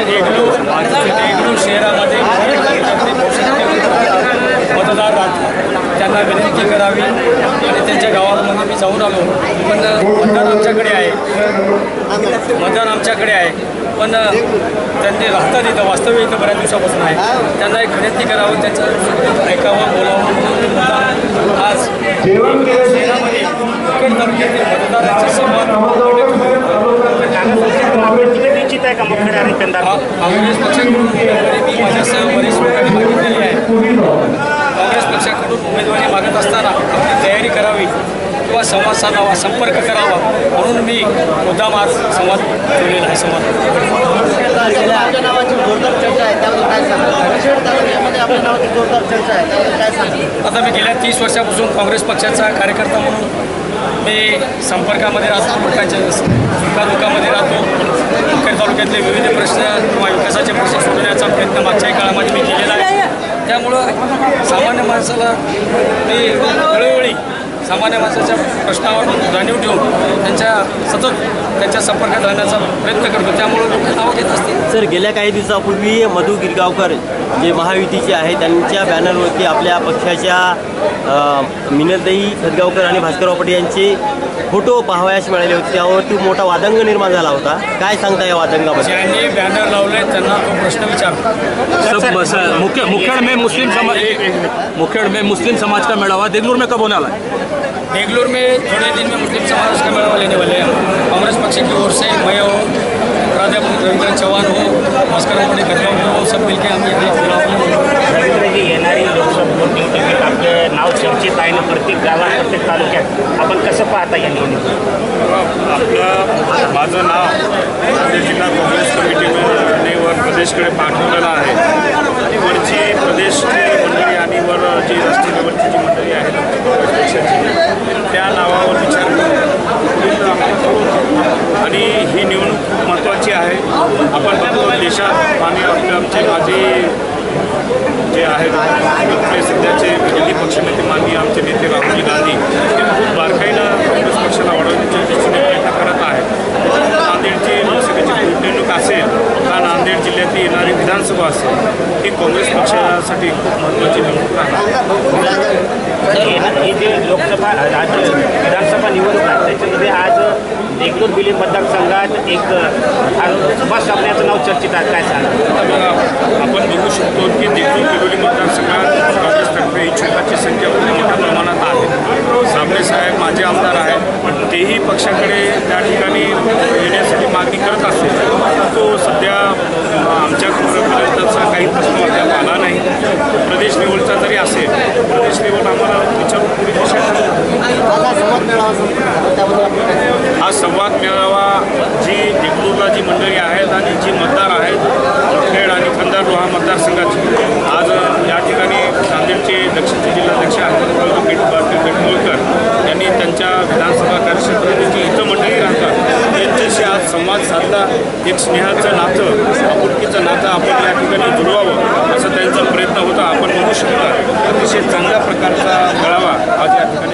देगलूर शहरामध्ये मतदार त्यांना विनंती करावी आणि त्यांच्या गावामध्ये मी जाऊन आलो, पण मतदान आमच्याकडे आहे पण त्यांनी राहतात इथं, वास्तव्य इथं बऱ्याच दिवसापासून आहे. त्यांना एक विनंती करावं, त्यांचं ऐकावं, बोलावं म्हणून आज शहरामध्ये उकड तालुक्यातील मतदारांचा संवाद निश्चित आहे का मुखेड आणि पेंदार काँग्रेस पक्षाकडून मी माझ्यासह बरीच लोकांनी मागितलेली आहे. काँग्रेस पक्षाकडून उमेदवारी मागत असताना आपली तयारी करावी किंवा संवाद साधावा, संपर्क करावा म्हणून मी मुद्दाम आज संवाद ठेवलेला आहे. संवाद आता मी गेल्या 30 वर्षापासून काँग्रेस पक्षाचा कार्यकर्ता म्हणून मी संपर्कामध्ये राहतो, लोकांच्या सुखादुःखामध्ये राहतो. मुखेड तालुक्यातले विविध प्रश्न किंवा विकासाचे प्रश्न सोडवण्याचा प्रयत्न मागच्याही काळामध्ये मी केलेला आहे. त्यामुळं सामान्य माणसाला मी वेळोवेळी सामान्य माणसाच्या प्रश्नावर जाणीव ठेवून सतत त्यांच्या संपर्कात राहण्याचा प्रयत्न करतो. त्यामुळे लोक नावं घेत असतील. सर, गेल्या काही दिवसापूर्वी मधु गिरगावकर जे महायुतीचे आहे त्यांच्या बॅनरवरती आपल्या पक्षाच्या मिनलताई खतगावकर आणि भास्करराव पटेल यांचे फोटो पाहावयास मिळाले होते. त्यावरती मोठा वादंग निर्माण झाला होता. काय सांगता या वादंगाबद्दल? ज्यांनी बॅनर लावले त्यांना तो प्रश्न विचारतो. मुखेड़ में मुस्लिम समाज का मेड़ावा देगलूर में कब होने वाला है? देगलूर में थोड़े दिन में मुस्लिम समाज का मेड़ावा लेने वाले हैं. कांग्रेस पक्ष की ओर से मैं हो, प्राध्यापक रविंद्र चौहान हो, भास्करराव पटेल खतगावकर हो, सब मिलकर हम येणारी लोकसभा निवडणुकीत आपलं नाव चर्चेत आहे ना, प्रत्येक गावात प्रत्येक तालुक्यात. आपण कसं पाहता या निवडणुकीत? माझं नाव जिल्हा काँग्रेस कमिटीने वर प्रदेशकडे पाठवलेलं आहे. वरची प्रदेश मंडळी आणि वर जी राष्ट्रीय लेवलची जी मंडळी आहे पक्षाची, त्या नावावर विचार आणि ही निवडणूक खूप महत्त्वाची आहे. आपण बघतो देशात आणि आमचे माजी जे आहेत आपले सध्याचे विरोधी पक्षनेते माननीय आमचे नेते राहुल गांधी ते खूप बारकाईनं काँग्रेस पक्षाला वाढवण्याच्या दृष्टीने प्रयत्न करत आहेत. नांदेडची लोकसभेची निवडणूक असेल का नांदेड जिल्ह्यात येणारी विधानसभा असेल, ही काँग्रेस पक्षासाठी खूप महत्त्वाची निवडणूक आहे. ही जे लोकसभा विधानसभा निवडणूक आहे त्याच्यामध्ये आज देगलूर बिली मतदारसंघात एक सुभाष साबणेचं नाव चर्चेत आहे. काय सांगा? आपण बघू शकतो की देगलूर बिलोली मतदारसंघात काँग्रेसतर्फे इच्छुकांची संख्या खूप मोठ्या प्रमाणात आहे. साबणे साहेब माझे आमदार आहेत, पण तेही पक्षाकडे त्या ठिकाणी येण्यासाठी मागणी करत असेल. तो सध्या आमच्यापर्यंतचा काही प्रश्न अद्याप आला नाही. प्रदेश लेवलचा जरी असेल, प्रदेश लेवल आम्हाला विचारून पुढे दिशा हा संवाद मेळावा जी देगलूरला जी मंडळी आहेत आणि जी मतदार आहेत मुखेड आणि कंधार लोहा मतदारसंघाची, आज या ठिकाणी नांदेडचे दक्षिणचे जिल्हाध्यक्ष गटमुळकर यांनी त्यांच्या विधानसभा कार्यक्षेत्राची जी इथं मंडळी राहतात त्यांच्याशी आज संवाद साधला. एक स्नेहाचं नातं, आपुलकीचं नातं आपण या ठिकाणी जुळवावं असा त्यांचा प्रयत्न होता. आपण बघू शकता अतिशय चांगल्या प्रकारचा मेळावा आज या ठिकाणी